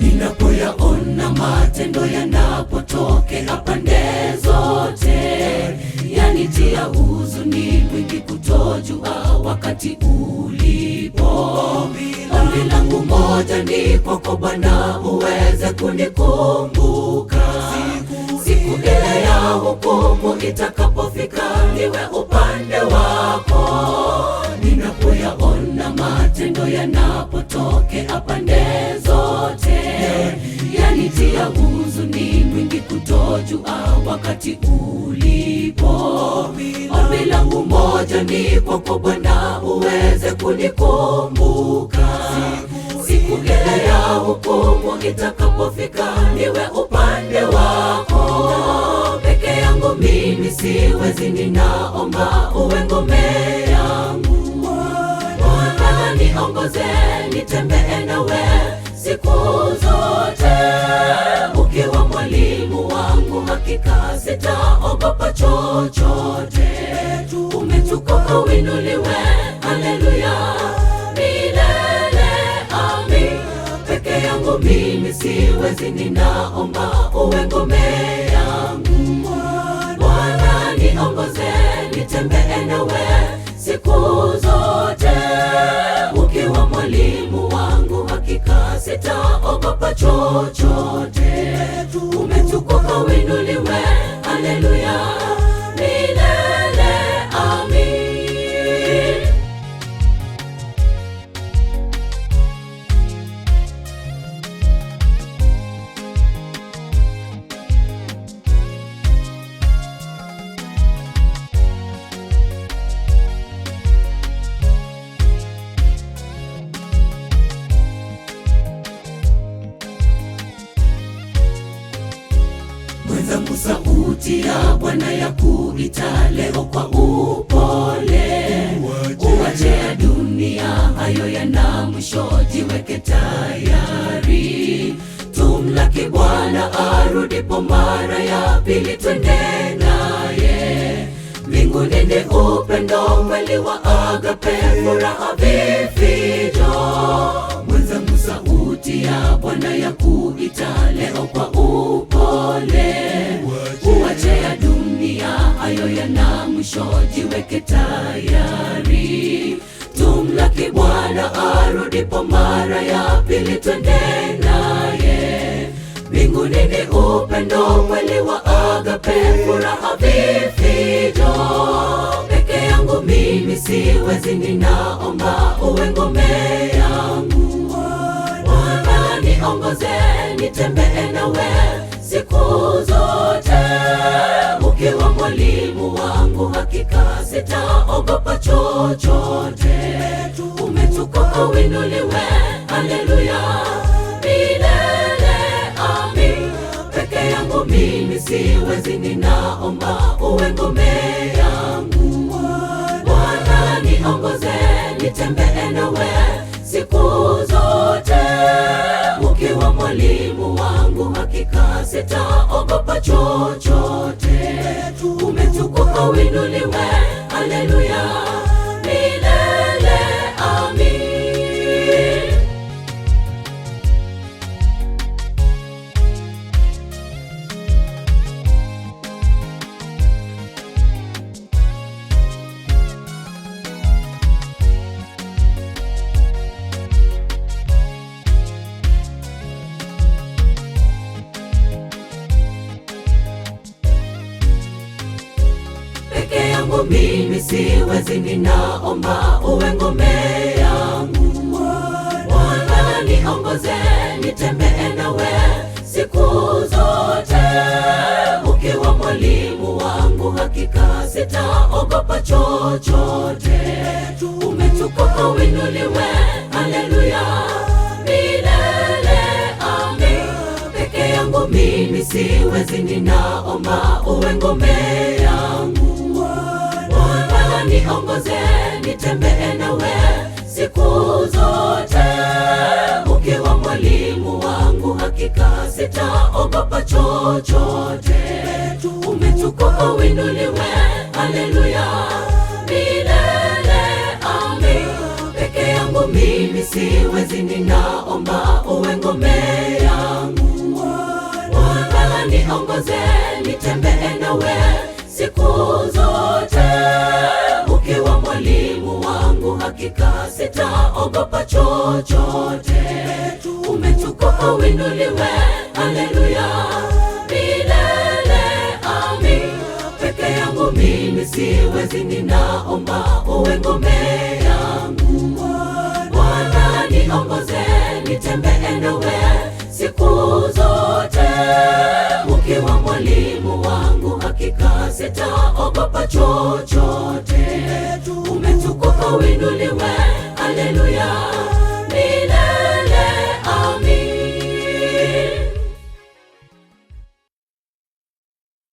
Ninapoyaona matendo yanapotokea pande zote, yanitia huzuni mwingi kutojua wakati ulipo. Ombi langu moja ni kwako Bwana, uweze kunikumbuka siku ile ya hukumu itakapofika, niwe upande wako. Ninapoyaona matendo yanapotokea pande zote, yanitia huzuni mwingi kutojua wakati ulipo. Ombi langu moja ni kwako Bwana, uweze kunikumbuka siku ile ya hukumu itakapofika, niwe upande wako. Peke yangu mimi siwezi, ninaomba uwe ngome yangu. Bwana niongoze, nitembee nawe siku zote. Ukiwa mwalimu wangu, hakika sitaogopa chochote. Umetukuka, uinuliwe, haleluya milele, amin. Peke yangu mimi siwezi, ninaomba uwe ngome yangu. Bwana niongoze, nitembee nawe siku zote. Ukiwa mwalimu wangu, hakika sitaogopa chochote. Umetukuka, uinuliwe, haleluya milele, amin. Mwenzangu, sauti ya Bwana ya kuita leo kwa upole. Uache ya dunia, hayo yana mwisho, jiweke tayari. Tumlaki Bwana arudipo mara ya pili, twende naye. Mbinguni ni upendo, kweli wa agape, furaha vifijo. Mwenzangu, sauti ya Bwana ya kuita leo kwa upole. Uache ya dunia, hayo yana mwisho, jiweke tayari. Tumlaki Bwana arudipo mara ya pili, twende naye. Mbinguni ni upendo, kweli wa agape, furaha vifijo. Peke yangu mimi siwezi, ninaomba uwe ngome yangu. Bwana niongoze, nitembee nawe siku zote. Ukiwa mwalimu wangu, hakika sitaogopa chochote. Umetukuka, uinuliwe, haleluya milele, amin. Peke yangu mimi siwezi, ninaomba uwe ngome yangu. Bwana niongoze, nitembee nawe siku zote. Ukiwa mwalimu wangu, hakika sitaogopa chochote. Umetukuka, uinuliwe, haleluya milele, amin. Peke yangu mimi siwezi, ninaomba uwe ngome yangu. Bwana niongoze, nitembee nawe siku zote. Ukiwa mwalimu wangu, hakika sitaogopa chochote. Umetukuka, uinuliwe, haleluya milele, amin. Peke yangu mimi siwezi, ninaomba uwe ngome yangu. Bwana niongoze, nitembee nawe siku zote. Ukiwa mwalimu wangu, hakika sitaogopa chochote. Umetukuka, uinuliwe, haleluya milele, amin. Peke yangu mimi siwezi, ninaomba uwe ngome yangu. sitaogopa chochote. Umetukuka uinuliwe, haleluya, milele amin. Peke yangu mimi siwezi, ninaomba uwe ngome yangu. Bwana niongoze, nitembee nawe siku zote. Ukiwa mwalimu wangu, hakika sitaogopa chochote. Umetukuka uinuliwe, haleluya.